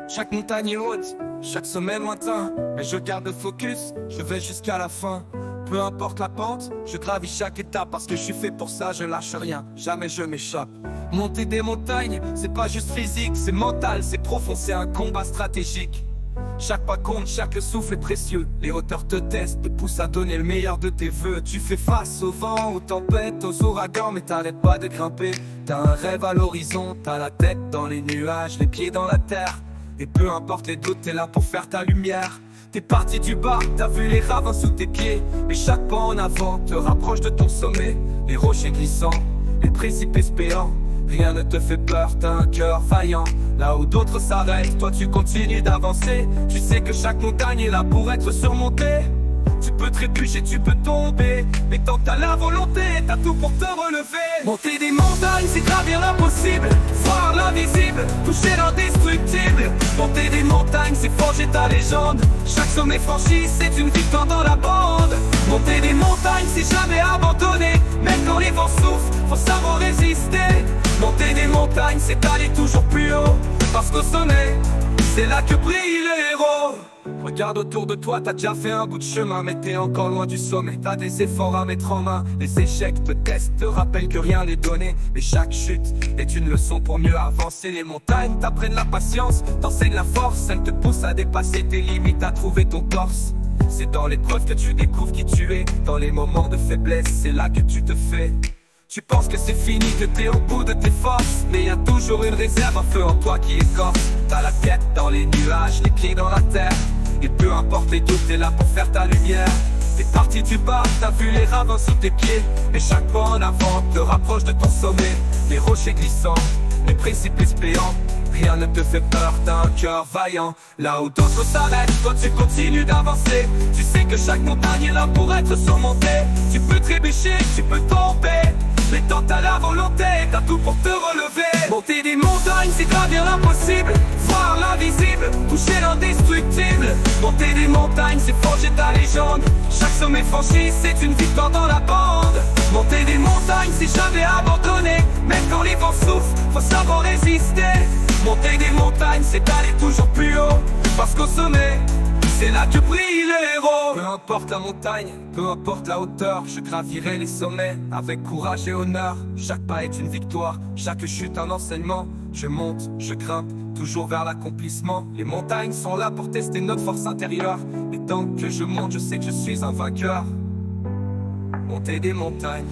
Chaque montagne est haute, chaque sommet lointain, mais je garde le focus, je vais jusqu'à la fin. Peu importe la pente, je gravis chaque étape parce que je suis fait pour ça, je lâche rien, jamais je m'échappe. Monter des montagnes, c'est pas juste physique, c'est mental, c'est profond, c'est un combat stratégique. Chaque pas compte, chaque souffle est précieux. Les hauteurs te testent, te poussent à donner le meilleur de tes vœux. Tu fais face au vent, aux tempêtes, aux ouragans, mais t'arrêtes pas de grimper. T'as un rêve à l'horizon, t'as la tête dans les nuages, les pieds dans la terre. Et peu importe les doutes, t'es là pour faire ta lumière. T'es parti du bas, t'as vu les ravins sous tes pieds. Et chaque pas en avant te rapproche de ton sommet. Les rochers glissants, les précipices béants. Rien ne te fait peur, t'as un cœur vaillant. Là où d'autres s'arrêtent, toi tu continues d'avancer. Tu sais que chaque montagne est là pour être surmontée. Tu peux trébucher, tu peux tomber, mais tant que t'as la volonté, t'as tout pour te relever. Monter des montagnes, c'est gravir l'impossible, voir l'invisible, toucher l'indestructible. Monter des montagnes, c'est forger ta légende. Chaque sommet franchi, c'est une victoire dans la bande. Monter des montagnes, c'est jamais abandonner. Même quand les vents souffrent, faut savoir résister. Monter des montagnes, c'est aller toujours plus haut, parce qu'au sommet, c'est là que brillent les héros. Regarde autour de toi, t'as déjà fait un bout de chemin, mais t'es encore loin du sommet. T'as des efforts à mettre en main, les échecs te testent, te rappellent que rien n'est donné. Mais chaque chute est une leçon pour mieux avancer. Les montagnes t'apprennent la patience, t'enseignent la force. Elles te poussent à dépasser tes limites, à trouver ton torse. C'est dans l'épreuve que tu découvres qui tu es. Dans les moments de faiblesse, c'est là que tu te fais. Tu penses que c'est fini, que t'es au bout de tes forces, mais y a toujours une réserve, un feu en toi qui écorce. T'as la tête dans les nuages, les pieds dans la terre. Et peu importe les doutes, t'es là pour faire ta lumière. T'es parti du bas, t'as vu les ravins sous tes pieds. Et chaque pas en avant te rapproche de ton sommet. Les rochers glissants, les précipices béants. Rien ne te fait peur, t'as un cœur vaillant. Là où d'autres s'arrêtent, toi tu continues d'avancer. Tu sais que chaque montagne est là pour être surmontée. Tu peux trébucher, tu peux tomber, mais tant t'as la volonté, t'as tout pour te relever. Monter des montagnes, c'est gravir l'impossible, voir l'invisible, toucher l'indestructible. Monter des montagnes, c'est forger ta légende. Chaque sommet franchi, c'est une victoire dans la bande. Monter des montagnes, c'est jamais abandonner. Même quand les vents souffrent, faut savoir résister. Monter des montagnes, c'est aller toujours plus haut, parce qu'au sommet, c'est là que brillent les héros. Peu importe la montagne, peu importe la hauteur, je gravirai les sommets avec courage et honneur. Chaque pas est une victoire, chaque chute un enseignement. Je monte, je grimpe, toujours vers l'accomplissement. Les montagnes sont là pour tester notre force intérieure. Et tant que je monte, je sais que je suis un vainqueur. Monter des montagnes.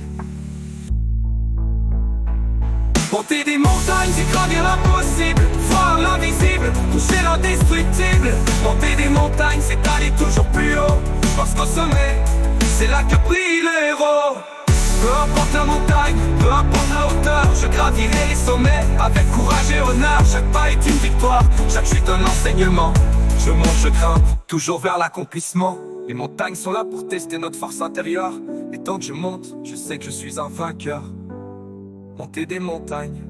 Monter des montagnes, c'est gravir l'impossible, voir l'invisible, toucher l'indestructible. Monter des montagnes, c'est aller toujours plus haut, parce qu'au sommet, c'est là que brillent les héros. Peu importe la montagne, peu importe la hauteur, je gravirai les sommets avec courage et honneur. Chaque pas est une victoire, chaque chute un enseignement. Je monte, je grimpe, toujours vers l'accomplissement. Les montagnes sont là pour tester notre force intérieure. Et tant que je monte, je sais que je suis un vainqueur. Monter des montagnes.